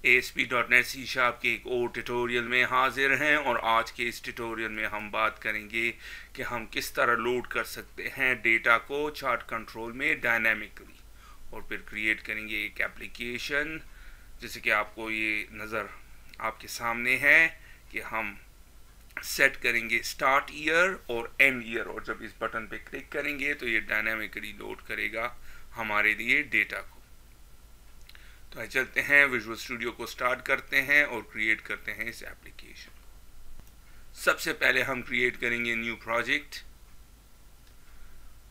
ASP.NET C# के एक और ट्यूटोरियल में हाजिर हैं और आज के इस ट्यूटोरियल में हम बात करेंगे कि हम किस तरह लोड कर सकते हैं डेटा को चार्ट कंट्रोल में डायनामिकली और फिर क्रिएट करेंगे एक एप्लीकेशन। जैसे कि आपको ये नज़र आपके सामने है कि हम सेट करेंगे स्टार्ट ईयर और एंड ईयर और जब इस बटन पे क्लिक करेंगे तो ये डायनामिकली लोड करेगा हमारे लिए डेटा को। तो चलते हैं विजुअल स्टूडियो को स्टार्ट करते हैं और क्रिएट करते हैं इस एप्लीकेशन। सबसे पहले हम क्रिएट करेंगे न्यू प्रोजेक्ट।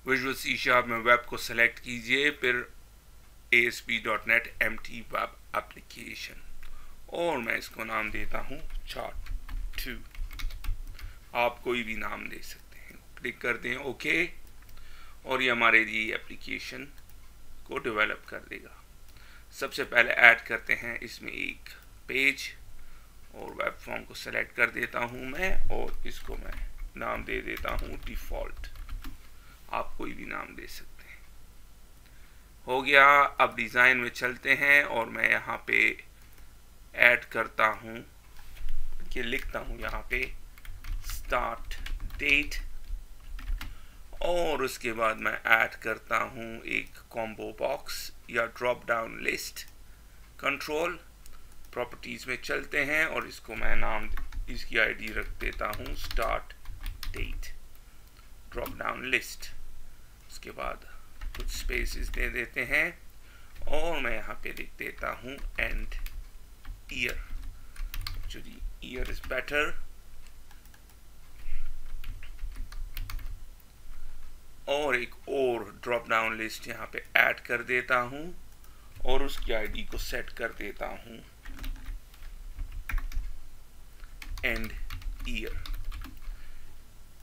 विजुअल C# में वेब को सेलेक्ट कीजिए, फिर ASP.NET Empty Web एप्लीकेशन और मैं इसको नाम देता हूँ चार्ट 2। आप कोई भी नाम दे सकते हैं। क्लिक कर दें ओके और ये हमारे लिए एप्लीकेशन को डेवलप कर देगा। सबसे पहले ऐड करते हैं इसमें एक पेज और वेब फॉर्म को सेलेक्ट कर देता हूं मैं और इसको मैं नाम दे देता हूं डिफ़ॉल्ट। आप कोई भी नाम दे सकते हैं। हो गया। अब डिज़ाइन में चलते हैं और मैं यहाँ पे ऐड करता हूं कि लिखता हूं यहाँ पे स्टार्ट डेट और उसके बाद मैं ऐड करता हूं एक कॉम्बो बॉक्स या drop down list control. Properties में चलते हैं और इसको मैं नाम इसकी आईडी रख देता हूं start date drop down list. उसके बाद कुछ स्पेसेस दे देते हैं और मैं यहाँ पे लिख देता हूं and year. Actually year is better. और एक और ड्रॉप डाउन लिस्ट यहाँ पे ऐड कर देता हूँ और उसकी आईडी को सेट कर देता हूँ एंड ईयर।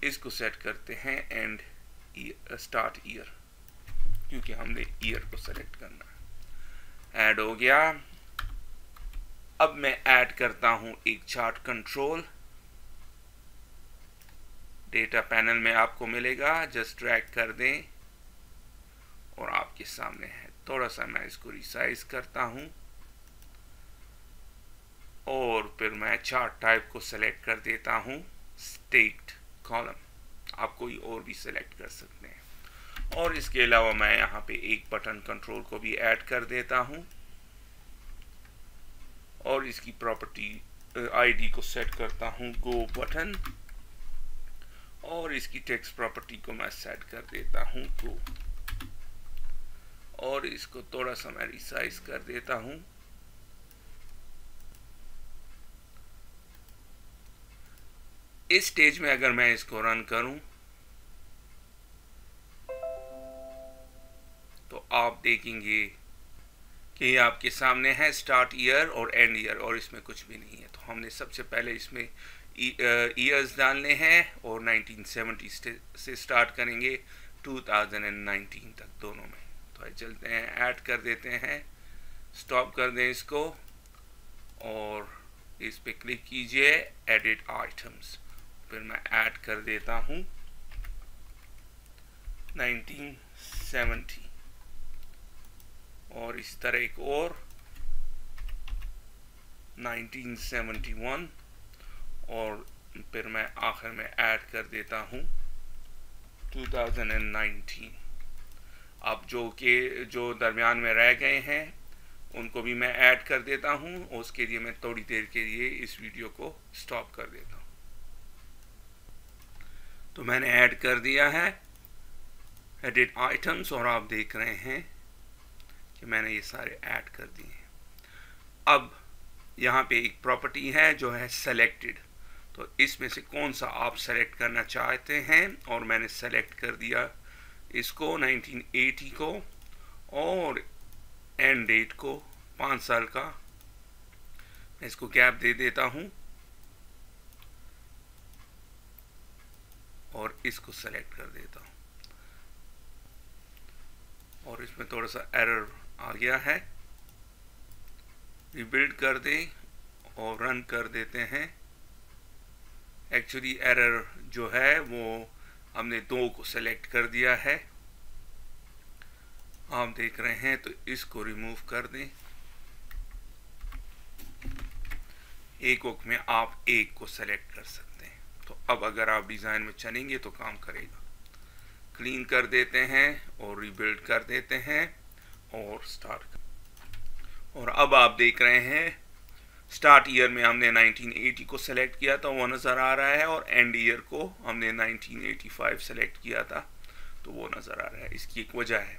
इसको सेट करते हैं एंड स्टार्ट ईयर क्योंकि हमने ईयर को सेलेक्ट करना है। ऐड हो गया। अब मैं ऐड करता हूँ एक चार्ट कंट्रोल। डेटा पैनल में आपको मिलेगा, जस्ट ड्रैग कर दें और आपके सामने है। थोड़ा सा मैं इसको रिसाइज करता हूं और फिर मैं चार्ट टाइप को सेलेक्ट कर देता हूं स्टेट कॉलम। आप कोई और भी सेलेक्ट कर सकते हैं और इसके अलावा मैं यहाँ पे एक बटन कंट्रोल को भी ऐड कर देता हूं और इसकी प्रॉपर्टी आईडी को सेट करता हूं गो बटन और इसकी टेक्स्ट प्रॉपर्टी को मैं सेट कर देता हूं गो और इसको थोड़ा सा मैं रिसाइज कर देता हूं। इस स्टेज में अगर मैं इसको रन करूं तो आप देखेंगे कि ये आपके सामने है स्टार्ट ईयर और एंड ईयर और इसमें कुछ भी नहीं है। तो हमने सबसे पहले इसमें ईयर्स डालने हैं और 1970 से स्टार्ट करेंगे 2019 तक दोनों में। तो चलते हैं ऐड कर देते हैं, स्टॉप कर दें इसको और इस पे क्लिक कीजिए एडिट आइटम्स। फिर मैं ऐड कर देता हूं 1970 और इस तरह एक और 1971 और फिर मैं आखिर में ऐड कर देता हूं 2019। अब जो दरमियान में रह गए हैं उनको भी मैं ऐड कर देता हूं और उसके लिए मैं थोड़ी देर के लिए इस वीडियो को स्टॉप कर देता हूं। तो मैंने ऐड कर दिया है एडिट आइटम्स और आप देख रहे हैं कि मैंने ये सारे ऐड कर दिए हैं। अब यहाँ पे एक प्रॉपर्टी है जो है सेलेक्टेड। तो इसमें से कौन सा आप सेलेक्ट करना चाहते हैं और मैंने सेलेक्ट कर दिया इसको 1980 को और एंड डेट को 5 साल का। मैं इसको गैप दे देता हूं और इसको सेलेक्ट कर देता हूं और इसमें थोड़ा सा एरर आ गया है। रिबिल्ड कर दें और रन कर देते हैं। एक्चुअली एरर जो है वो हमने 2 को सेलेक्ट कर दिया है, आप देख रहे हैं। तो इसको रिमूव कर दें एक वक्त में आप एक को सेलेक्ट कर सकते हैं। तो अब अगर आप डिज़ाइन में चलेंगे तो काम करेगा। क्लीन कर देते हैं और रिबिल्ड कर देते हैं और स्टार्ट। और अब आप देख रहे हैं स्टार्ट ईयर में हमने 1980 को सेलेक्ट किया था, वो नज़र आ रहा है, और एंड ईयर को हमने 1985 सेलेक्ट किया था तो वो नज़र आ रहा है। इसकी एक वजह है,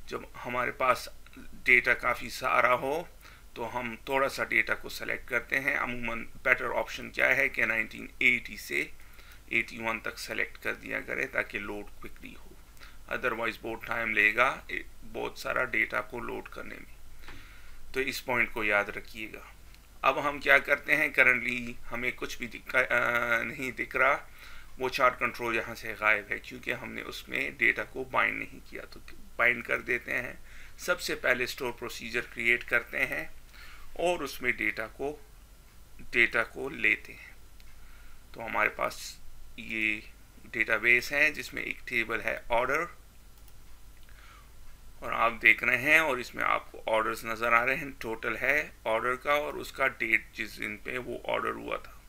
जब हमारे पास डेटा काफ़ी सारा हो तो हम थोड़ा सा डेटा को सेलेक्ट करते हैं। अमूमन बेटर ऑप्शन क्या है कि 1980 से 81 तक सेलेक्ट कर दिया करें ताकि लोड क्विकली हो, अदरवाइज बहुत टाइम लेगा बहुत सारा डेटा को लोड करने में। तो इस पॉइंट को याद रखिएगा। अब हम क्या करते हैं, करंटली हमें कुछ भी नहीं दिख रहा, वो चार्ट कंट्रोल यहाँ से गायब है क्योंकि हमने उसमें डेटा को बाइंड नहीं किया। तो बाइंड कर देते हैं। सबसे पहले स्टोर प्रोसीजर क्रिएट करते हैं और उसमें डेटा को लेते हैं। तो हमारे पास ये डेटाबेस है जिसमें एक टेबल है ऑर्डर, और आप देख रहे हैं, और इसमें आपको ऑर्डर्स नज़र आ रहे हैं। टोटल है ऑर्डर का और उसका डेट जिस दिन पे वो ऑर्डर हुआ था।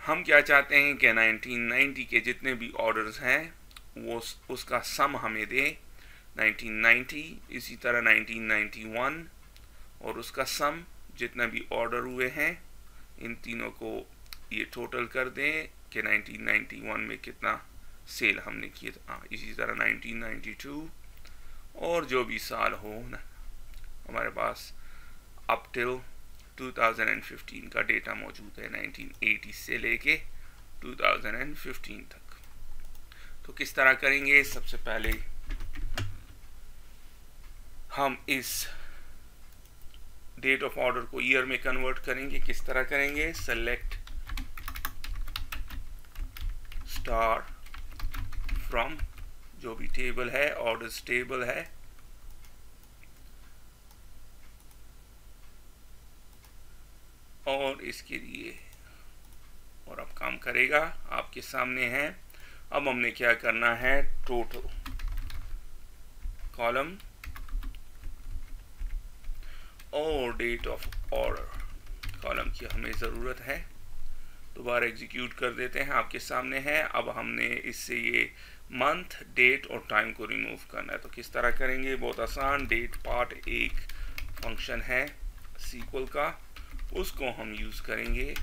हम क्या चाहते हैं कि 1990 के जितने भी ऑर्डर्स हैं वो उसका सम हमें दे 1990, इसी तरह 1991 और उसका सम जितना भी ऑर्डर हुए हैं इन तीनों को ये टोटल कर दें कि 1991 में कितना सेल हमने किया था। इसी तरह 1992 और जो भी साल हो ना, हमारे पास अप टिल 2015 का डेटा मौजूद है, 1980 से लेके 2015 तक। तो किस तरह करेंगे, सबसे पहले हम इस डेट ऑफ ऑर्डर को ईयर में कन्वर्ट करेंगे। किस तरह करेंगे, सेलेक्ट स्टार फ्रॉम जो भी टेबल है, ऑर्डर्स टेबल है, और इसके लिए, और अब काम करेगा आपके सामने है। अब हमने क्या करना है, टोटल कॉलम और डेट ऑफ ऑर्डर कॉलम की हमें ज़रूरत है। दोबारा एग्जीक्यूट कर देते हैं, आपके सामने है। अब हमने इससे ये मंथ, डेट और टाइम को रिमूव करना है। तो किस तरह करेंगे, बहुत आसान। डेट पार्ट एक फंक्शन है SQL का, उसको हम यूज़ करेंगे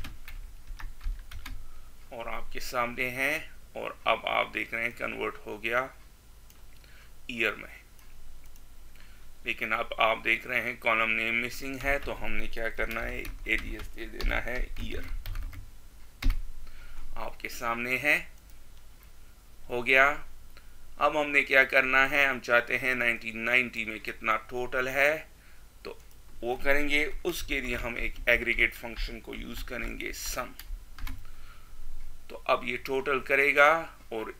और आपके सामने है। और अब आप देख रहे हैं कन्वर्ट हो गया ईयर में, लेकिन अब आप देख रहे हैं कॉलम नेम मिसिंग है। तो हमने क्या करना है, एलियास दे देना है ईयर। आपके सामने है, हो गया। अब हमने क्या करना है, हम चाहते हैं 1990 में कितना टोटल है, तो वो करेंगे। उसके लिए हम एक एग्रीगेट फंक्शन को यूज़ करेंगे, सम। तो अब ये टोटल करेगा और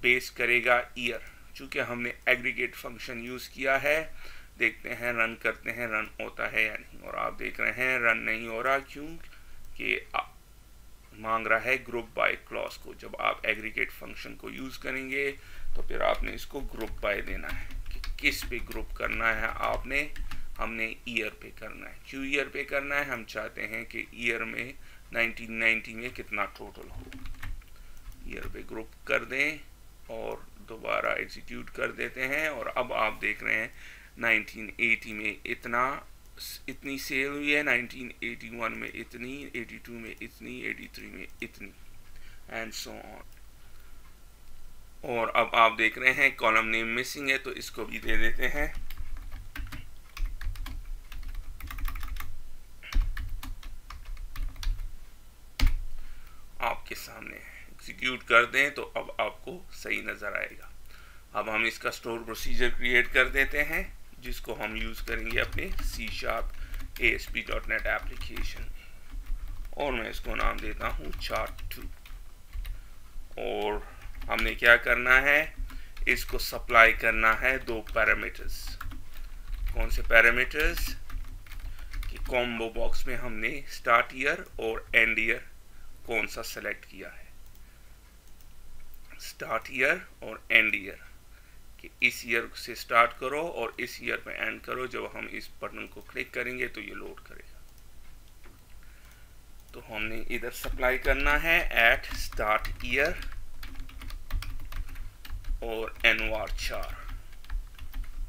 बेस करेगा ईयर। चूँकि हमने एग्रीगेट फंक्शन यूज़ किया है, देखते हैं रन करते हैं रन होता है या नहीं। और आप देख रहे हैं रन नहीं हो रहा, क्योंकि मांग रहा है ग्रुप बाय क्लॉज को। जब आप एग्रीगेट फंक्शन को यूज़ करेंगे तो फिर आपने इसको ग्रुप बाय देना है कि किस पे ग्रुप करना है आपने। हमने ईयर पे करना है। क्यों ईयर पे करना है, हम चाहते हैं कि ईयर में 1990 में कितना टोटल हो। ईयर पे ग्रुप कर दें और दोबारा एग्जीक्यूट कर देते हैं। और अब आप देख रहे हैं 1980 में इतनी सेल हुई है, 1981 में इतनी, 82 में इतनी, 83 में इतनी, एंड सो ऑन। और अब आप देख रहे हैं कॉलम नेम मिसिंग है, तो इसको भी दे देते हैं। आपके सामने एग्जीक्यूट कर दें तो अब आपको सही नज़र आएगा। अब हम इसका स्टोर प्रोसीजर क्रिएट कर देते हैं, जिसको हम यूज़ करेंगे अपने C# ASP.NET एप्लीकेशन में, और मैं इसको नाम देता हूँ chart2। और हमने क्या करना है, इसको सप्लाई करना है दो पैरामीटर्स। कौन से पैरामीटर्स, कि कॉम्बो बॉक्स में हमने स्टार्ट ईयर और एंड ईयर कौन सा सेलेक्ट किया है। स्टार्ट ईयर और एंड ईयर, कि इस ईयर से स्टार्ट करो और इस ईयर पे एंड करो। जब हम इस बटन को क्लिक करेंगे तो ये लोड करेगा। तो हमने इधर सप्लाई करना है एट स्टार्ट ईयर और nvar4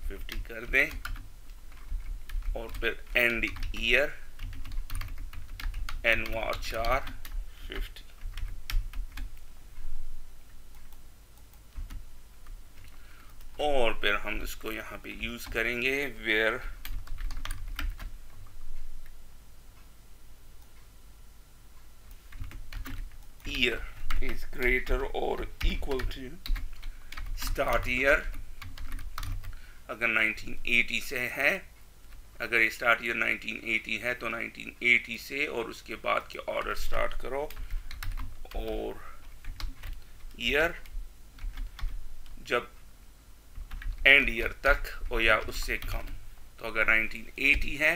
50 कर दें और फिर एंड ईयर nvar4 50 और फिर हम इसको यहाँ पे यूज करेंगे where year is greater or equal to start year। अगर 1980 से है, अगर ये स्टार्ट ईयर 1980 है तो 1980 से और उसके बाद के ऑर्डर स्टार्ट करो और ईयर जब एंड ईयर तक और या उससे कम। तो अगर 1980 है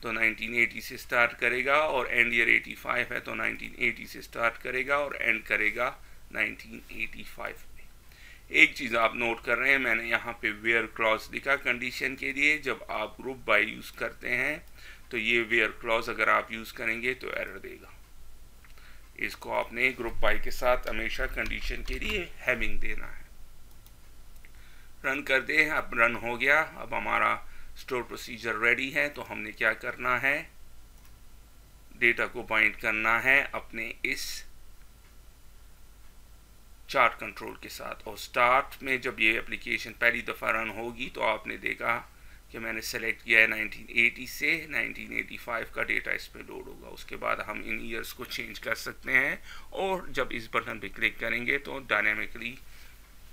तो 1980 से स्टार्ट करेगा और एंड ईयर 85 है तो 1980 से स्टार्ट करेगा और एंड करेगा 1985 में। एक चीज़ आप नोट कर रहे हैं, मैंने यहाँ पे वेयर क्लॉज लिखा कंडीशन के लिए। जब आप ग्रुप बाय यूज़ करते हैं तो ये वेयर क्लॉज अगर आप यूज़ करेंगे तो एरर देगा। इसको आपने ग्रुप बाय के साथ हमेशा कंडीशन के लिए हैविंग देना है। रन कर दे, अब रन हो गया। अब हमारा स्टोर प्रोसीजर रेडी है। तो हमने क्या करना है, डेटा को बाइंड करना है अपने इस चार्ट कंट्रोल के साथ। और स्टार्ट में जब ये एप्लीकेशन पहली दफ़ा रन होगी तो आपने देखा कि मैंने सेलेक्ट किया है 1980 से 1985 का डेटा इस पर लोड होगा। उसके बाद हम इन ईयर्स को चेंज कर सकते हैं और जब इस बटन पे क्लिक करेंगे तो डायनेमिकली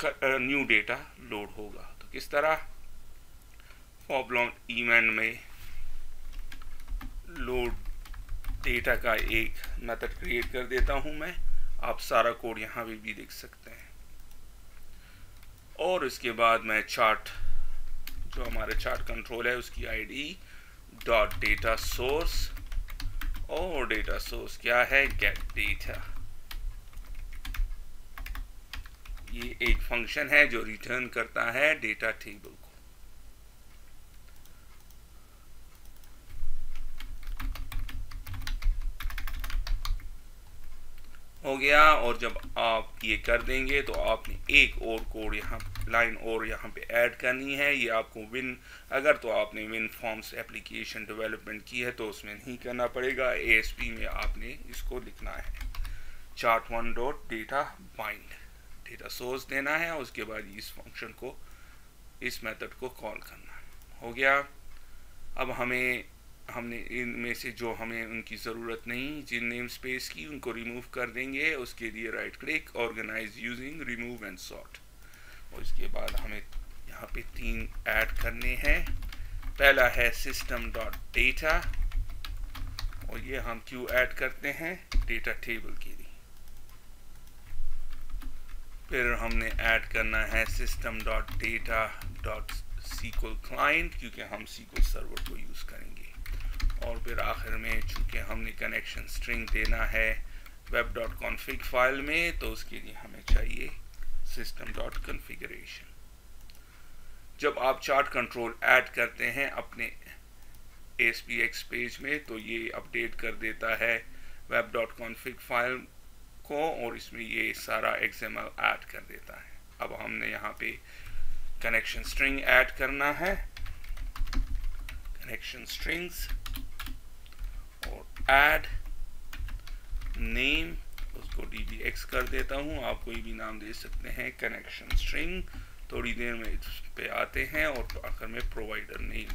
न्यू डेटा लोड होगा। तो किस तरह प्रॉब्लम इवेंट में लोड डेटा का एक मेथड क्रिएट कर देता हूं मैं। आप सारा कोड यहाँ भी देख सकते हैं। और इसके बाद मैं चार्ट, जो हमारे चार्ट कंट्रोल है उसकी आईडी डॉट डेटा सोर्स, और डेटा सोर्स क्या है, गेट डेटा। ये एक फंक्शन है जो रिटर्न करता है डेटा टेबल को। हो गया। और जब आप ये कर देंगे तो आपने एक और कोड यहाँ लाइन और यहाँ पे ऐड करनी है। ये आपको विन, अगर तो आपने विन फॉर्म्स एप्लीकेशन डेवलपमेंट की है तो उसमें नहीं करना पड़ेगा, ASP में आपने इसको लिखना है chart1 dot data bind, data source देना है। उसके बाद इस फंक्शन को, इस मेथड को कॉल करना। हो गया। अब हमने इनमें से जो हमें उनकी ज़रूरत नहीं, जिन नेम स्पेस की, उनको रिमूव कर देंगे। उसके लिए right click, organise using remove and sort. और इसके बाद हमें यहाँ पे 3 ऐड करने हैं। पहला है सिस्टम डॉट डेटा, और ये हम क्यों ऐड करते हैं, डेटा टेबल के लिए। फिर हमने ऐड करना है system dot data dot SQL client, क्योंकि हम SQL सर्वर को यूज़ करेंगे। और फिर आखिर में चूँकि हमने कनेक्शन स्ट्रिंग देना है web.config फाइल में, तो उसके लिए हमें चाहिए system.configuration। जब आप चार्ट कंट्रोल ऐड करते हैं अपने ASPX पेज में तो ये अपडेट कर देता है web.config फाइल को और इसमें ये सारा XML ऐड कर देता है। अब हमने यहाँ पे कनेक्शन स्ट्रिंग ऐड करना है, कनेक्शन स्ट्रिंग्स, और ऐड नेम, उसको dbx कर देता हूँ। आप कोई भी नाम दे सकते हैं, कनेक्शन स्ट्रिंग। थोड़ी देर में इस पे आते हैं और आखिर में प्रोवाइडर नेम।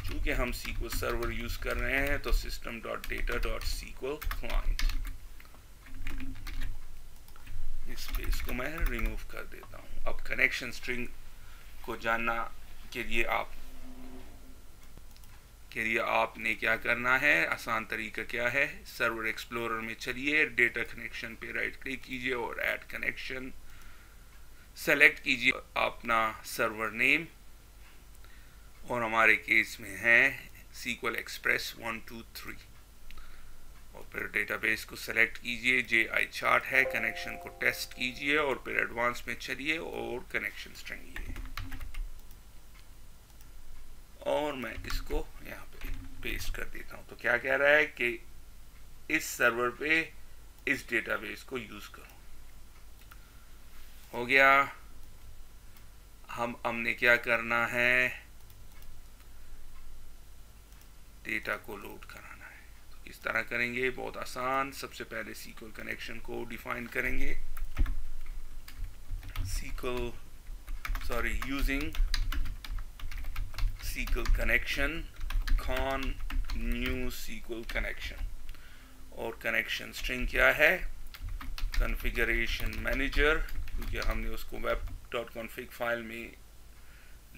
चूँकि हम SQL सर्वर यूज़ कर रहे हैं तो system.data.SQL client, इस स्पेस को मैं रिमूव कर देता हूँ। अब कनेक्शन स्ट्रिंग को जानना के लिए आपने क्या करना है, आसान तरीका क्या है, सर्वर एक्सप्लोरर में चलिए, डेटा कनेक्शन पे राइट क्लिक कीजिए और ऐड कनेक्शन सेलेक्ट कीजिए अपना सर्वर नेम, और हमारे केस में है SQL Express 123। और फिर डेटाबेस को सेलेक्ट कीजिए, JI चार्ट है, कनेक्शन को टेस्ट कीजिए और फिर एडवांस में चलिए और कनेक्शन स्ट्रिंग लिए, और मैं इसको यहाँ पे पेस्ट कर देता हूँ। तो क्या कह रहा है कि इस सर्वर पे इस डेटाबेस को यूज करूं। हो गया। हमने क्या करना है, डेटा को लोड कराना है। तो इस तरह करेंगे, बहुत आसान। सबसे पहले SQL कनेक्शन को डिफाइन करेंगे। Using SQL connection con new SQL connection, और कनेक्शन स्ट्रिंग क्या है, कॉन्फ़िगरेशन मैनेजर, क्योंकि हमने उसको web.config फाइल में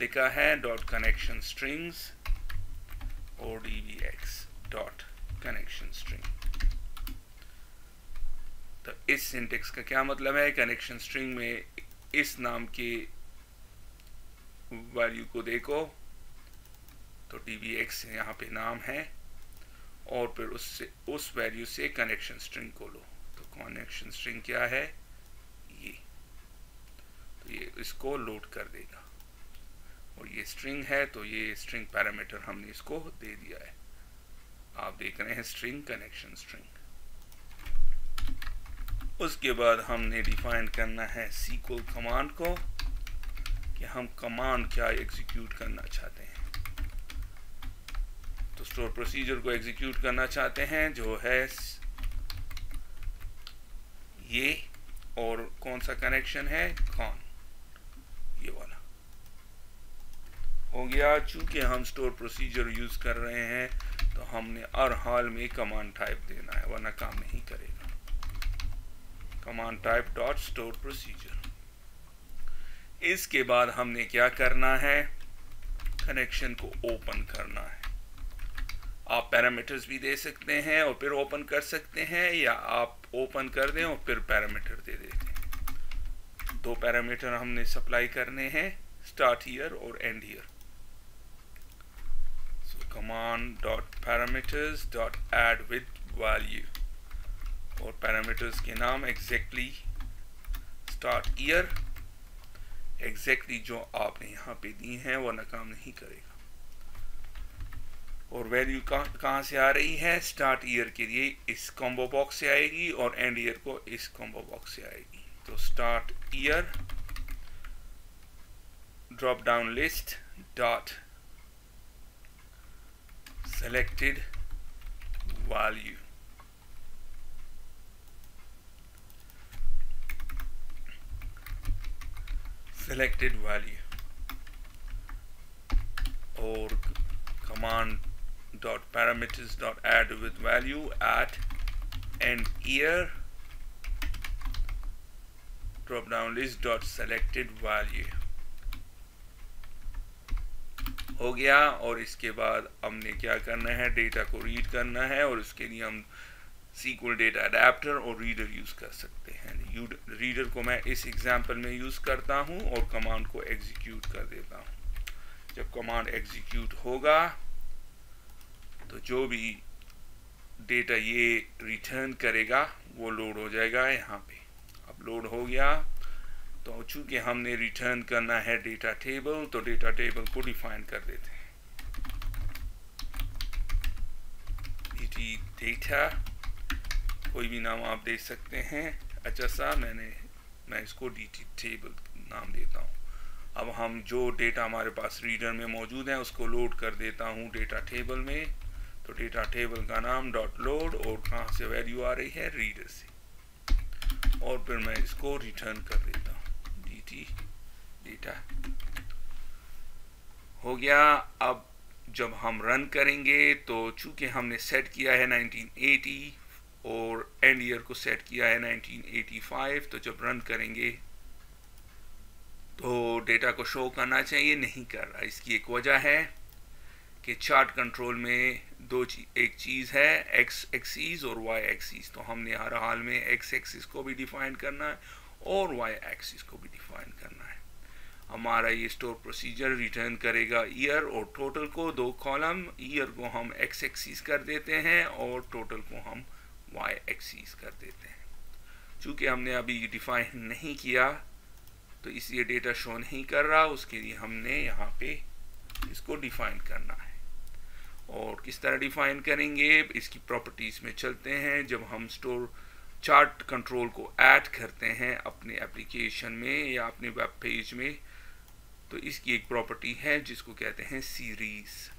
लिखा है .connection strings और dbx.connection string। तो इस सिंटेक्स का क्या मतलब है, कनेक्शन स्ट्रिंग में इस नाम के वैल्यू को देखो, तो dbx यहाँ पे नाम है, और फिर उससे उस वैल्यू से कनेक्शन स्ट्रिंग को लो। तो कनेक्शन स्ट्रिंग क्या है, ये, तो ये इसको लोड कर देगा, और ये स्ट्रिंग है, तो ये स्ट्रिंग पैरामीटर हमने इसको दे दिया है। आप देख रहे हैं स्ट्रिंग कनेक्शन स्ट्रिंग। उसके बाद हमने डिफाइन करना है SQL कमांड को, कि हम कमांड क्या एग्जीक्यूट करना चाहते हैं। तो स्टोर प्रोसीजर को एग्जीक्यूट करना चाहते हैं, जो है ये, और कौन सा कनेक्शन है, कॉन, ये वाला। हो गया। चूंकि हम स्टोर प्रोसीजर यूज कर रहे हैं, तो हमने हर हाल में कमांड टाइप देना है, वरना काम नहीं करेगा। Command type dot store procedure. इसके बाद हमने क्या करना है, कनेक्शन को ओपन करना है। आप पैरामीटर्स भी दे सकते हैं और फिर ओपन कर सकते हैं, या आप ओपन कर दें और फिर पैरामीटर दे देते हैं। दो पैरामीटर हमने सप्लाई करने हैं, स्टार्ट ईयर और end year. So command dot parameters dot add with value, और पैरामीटर्स के नाम एग्जैक्टली स्टार्ट ईयर, एग्जैक्टली जो आपने यहाँ पे दी हैं वो काम नहीं करेगा। और वैल्यू कहाँ से आ रही है, स्टार्ट ईयर के लिए इस कॉम्बो बॉक्स से आएगी, और एंड ईयर को इस कॉम्बो बॉक्स से आएगी। तो start year drop down list dot selected value, selected value, और command dot parameters dot add with value at end year drop down list dot selected value। हो गया। और इसके बाद हमने क्या करना है, डेटा को रीड करना है, और उसके लिए हम SQL डेटा अडेप्टर और रीडर यूज कर सकते हैं। रीडर को मैं इस एग्जांपल में यूज करता हूं, और कमांड को एग्जीक्यूट कर देता हूं। जब कमांड एग्जीक्यूट होगा, तो जो भी डेटा ये रिटर्न करेगा वो लोड हो जाएगा यहाँ पे। अब लोड हो गया, तो चूंकि हमने रिटर्न करना है डेटा टेबल, तो डेटा टेबल को डिफाइन कर देते हैं। डेटा, कोई भी नाम आप दे सकते हैं। अच्छा सा, मैं इसको DT टेबल नाम देता हूँ। अब हम जो डेटा हमारे पास रीडर में मौजूद है उसको लोड कर देता हूँ डेटा टेबल में। तो डेटा टेबल का नाम डॉट लोड, और कहाँ से वैल्यू आ रही है, रीडर से, और फिर मैं इसको रिटर्न कर देता हूँ DT डेटा। हो गया। अब जब हम रन करेंगे, तो चूंकि हमने सेट किया है 1980 और एंड ईयर को सेट किया है 1985, तो जब रन करेंगे तो डेटा को शो करना चाहिए, नहीं कर रहा। इसकी एक वजह है कि चार्ट कंट्रोल में एक चीज़ है x एक्सिस और y एक्सिस। तो हमने हर हाल में x एक्सिस को भी डिफाइन करना है और y एक्सिस को भी डिफाइन करना है। हमारा ये स्टोर प्रोसीजर रिटर्न करेगा ईयर और टोटल को, दो कॉलम। ईयर को हम x एक्सिस कर देते हैं और टोटल को हम y एक्सिस कर देते हैं। चूंकि हमने अभी डिफाइन नहीं किया, तो इसलिए डेटा शो नहीं कर रहा। उसके लिए हमने यहाँ पे इसको डिफाइन करना है। और किस तरह डिफाइन करेंगे, इसकी प्रॉपर्टीज में चलते हैं। जब हम स्टोर चार्ट कंट्रोल को ऐड करते हैं अपने एप्लीकेशन में या अपने वेब पेज में, तो इसकी एक प्रॉपर्टी है जिसको कहते हैं सीरीज,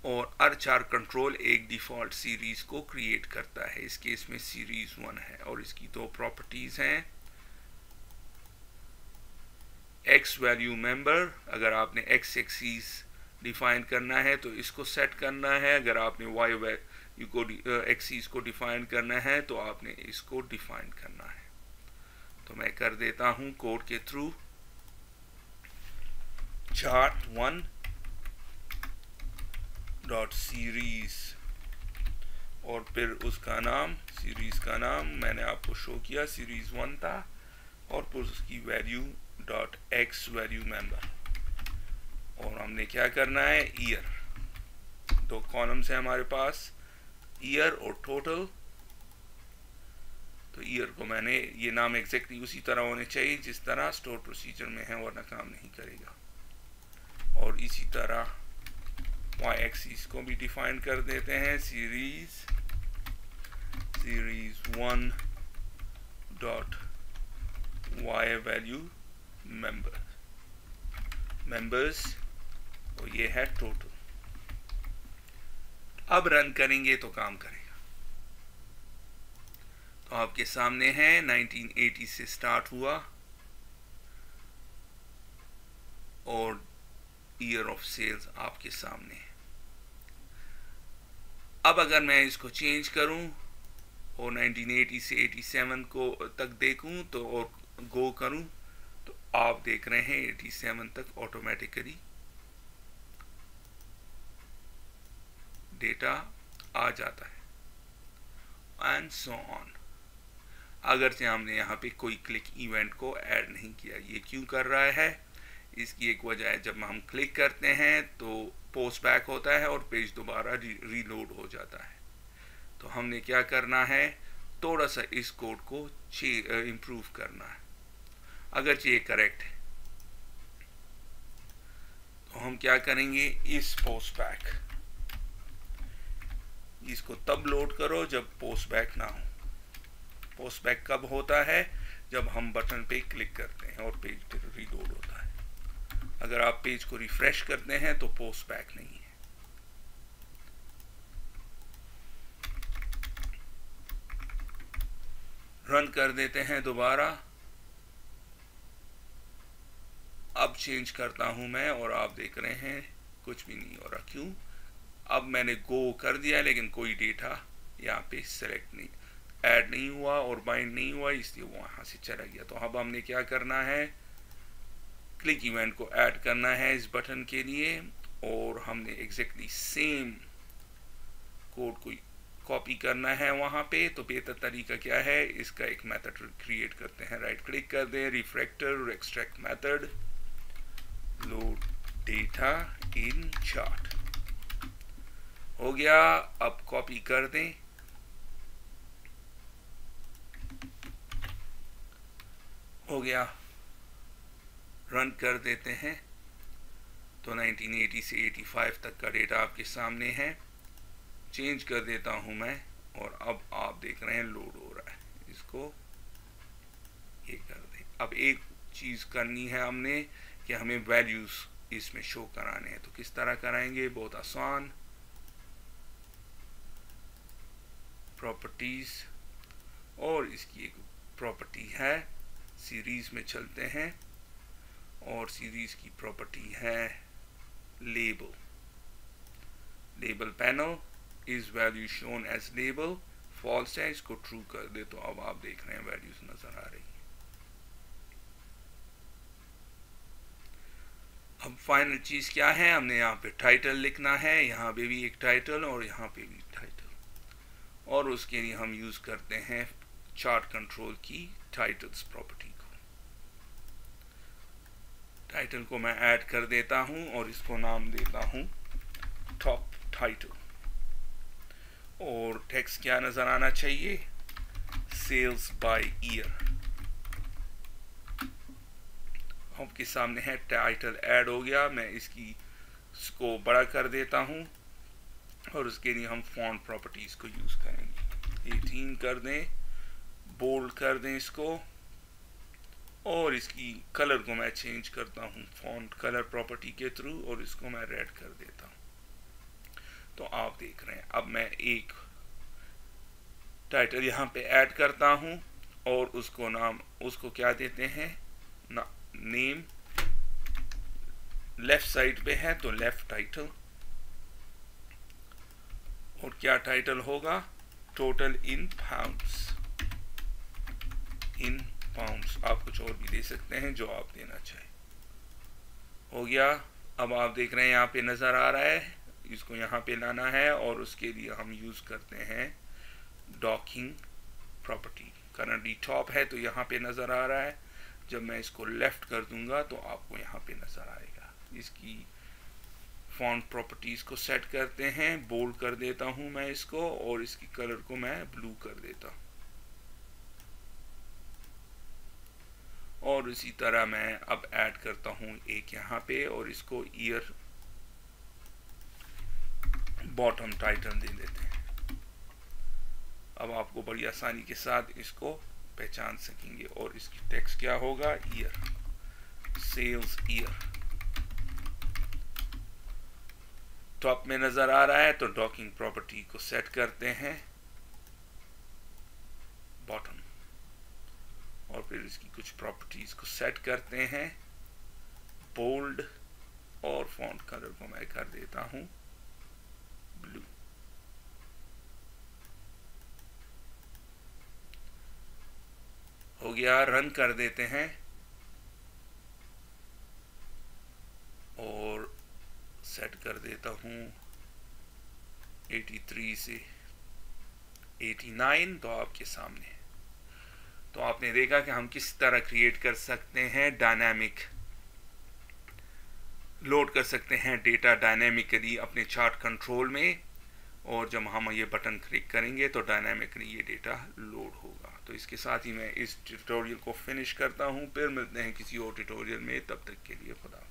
और हर चार्ट कंट्रोल एक डिफॉल्ट सीरीज को क्रिएट करता है। इस केस में सीरीज 1 है और इसकी दो प्रॉपर्टीज हैं। एक्स वैल्यू मेंबर, अगर आपने एक्स एक्सीज डिफाइन करना है तो इसको सेट करना है, अगर आपने वाई वैल्यू को एक्सीज को डिफाइन करना है तो आपने इसको डिफाइन करना है। तो मैं कर देता हूं कोड के थ्रू chart1 डॉट सीरीज, और फिर उसका नाम, सीरीज का नाम मैंने आपको शो किया, सीरीज 1 था, और फिर उसकी value dot x value member, और हमने क्या करना है, ईयर। दो कॉलम्स है हमारे पास, ईयर और टोटल। तो ईयर को मैंने, ये नाम एग्जैक्टली उसी तरह होने चाहिए जिस तरह स्टोर प्रोसीजर में है, वरना काम नहीं करेगा। और इसी तरह y एक्सिस को भी डिफाइन कर देते हैं, series 1 dot y value members, और ये है टोटल। अब रन करेंगे तो काम करेगा। तो आपके सामने है 1980 से स्टार्ट हुआ और ईयर ऑफ सेल्स आपके सामने है। अब अगर मैं इसको चेंज करूं और 1980 से 87 को तक देखूं तो, और गो करूं, तो आप देख रहे हैं 87 तक ऑटोमेटिकली डेटा आ जाता है, एंड सो ऑन। अगरचे हमने यहाँ पे कोई क्लिक इवेंट को ऐड नहीं किया। ये क्यों कर रहा है, इसकी एक वजह है, जब हम क्लिक करते हैं तो पोस्ट बैक होता है और पेज दोबारा रीलोड हो जाता है। तो हमने क्या करना है, थोड़ा सा इस कोड को इम्प्रूव करना है। अगर ये करेक्ट है तो हम क्या करेंगे, इस पोस्ट बैक, इसको तब लोड करो जब पोस्ट बैक ना हो। पोस्ट बैक कब होता है, जब हम बटन पे क्लिक करते हैं और पेज रीलोड होता है। अगर आप पेज को रिफ्रेश करते हैं तो पोस्ट बैक नहीं है। रन कर देते हैं दोबारा। अब चेंज करता हूं मैं और आप देख रहे हैं कुछ भी नहीं हो रहा। क्यों, अब मैंने गो कर दिया लेकिन कोई डेटा यहाँ पे सेलेक्ट नहीं, ऐड नहीं हुआ और बाइंड नहीं हुआ, इसलिए वो वहां से चला गया। तो अब हमने क्या करना है, क्लिक इवेंट को ऐड करना है इस बटन के लिए, और हमने एग्जैक्टली सेम कोड को कॉपी करना है वहां पे। तो बेहतर तरीका क्या है, इसका एक मेथड क्रिएट करते हैं, राइट क्लिक कर दें, refactor extract method, load data in chart, हो गया। अब कॉपी कर दें, हो गया। रन कर देते हैं तो 1980 से 85 तक का डेटा आपके सामने है। चेंज कर देता हूं मैं और अब आप देख रहे हैं लोड हो रहा है। इसको ये कर दें। अब एक चीज करनी है हमने कि हमें वैल्यूज इसमें शो कराने हैं। तो किस तरह कराएंगे, बहुत आसान, प्रॉपर्टीज, और इसकी एक प्रॉपर्टी है सीरीज में चलते हैं, और सीरीज की प्रॉपर्टी है label. Label panel is value shown as label, false है, इसको ट्रू कर दे। तो अब आप देख रहे हैं वैल्यूज नजर आ रही है। अब फाइनल चीज क्या है, हमने यहाँ पे टाइटल लिखना है, यहाँ पे भी एक टाइटल और यहाँ पे भी टाइटल, और उसके लिए हम यूज करते हैं चार्ट कंट्रोल की टाइटल्स प्रॉपर्टी को। टाइटल को मैं ऐड कर देता हूं और इसको नाम देता हूं टॉप टाइटल, और टेक्स्ट क्या नजर आना चाहिए, सेल्स बाय ईयर। आपके सामने है टाइटल ऐड हो गया। मैं इसकी इसको बड़ा कर देता हूँ और उसके लिए हम फॉन्ट प्रॉपर्टीज को यूज करेंगे। 18 कर दें, बोल्ड कर दें इसको, और इसकी कलर को मैं चेंज करता हूँ फॉन्ट कलर प्रॉपर्टी के थ्रू, और इसको मैं रेड कर देता हूँ। तो आप देख रहे हैं अब मैं एक टाइटल यहाँ पे ऐड करता हूँ और उसको क्या देते हैं नेम, लेफ्ट साइड पे है तो लेफ्ट टाइटल, और क्या टाइटल होगा, टोटल इन पाउंड्स। आप कुछ और भी दे सकते हैं जो आप देना चाहें। हो गया। अब आप देख रहे हैं यहाँ पे नजर आ रहा है, इसको यहाँ पे लाना है और उसके लिए हम यूज करते हैं डॉकिंग प्रॉपर्टी। करंटली टॉप है तो यहाँ पे नजर आ रहा है, जब मैं इसको लेफ्ट कर दूंगा तो आपको यहाँ पे नजर आएगा। इसकी फॉन्ट प्रॉपर्टीज को सेट करते हैं, बोल्ड कर देता हूं मैं इसको, और इसकी कलर को मैं ब्लू कर देता हूं। और इसी तरह मैं अब ऐड करता हूं एक यहाँ पे, और इसको ईयर बॉटम टाइटल दे देते हैं। अब आपको बड़ी आसानी के साथ इसको पहचान सकेंगे। और इसकी टेक्स्ट क्या होगा, ईयर, सेल्स ईयर। टॉप में नजर आ रहा है तो डॉकिंग प्रॉपर्टी को सेट करते हैं बॉटम, और फिर इसकी कुछ प्रॉपर्टीज को सेट करते हैं बोल्ड, और फॉन्ट कलर को मैं कर देता हूं ब्लू। हो गया, रन कर देते हैं और सेट कर देता हूं 83 से 89, तो आपके सामने। तो आपने देखा कि हम किस तरह क्रिएट कर सकते हैं, डायनामिक लोड कर सकते हैं डेटा डायनामिकली अपने चार्ट कंट्रोल में, और जब हम ये बटन क्लिक करेंगे तो डायनामिकली ये डेटा लोड होगा। तो इसके साथ ही मैं इस ट्यूटोरियल को फिनिश करता हूं, फिर मिलते हैं किसी और ट्यूटोरियल में, तब तक के लिए खुदा।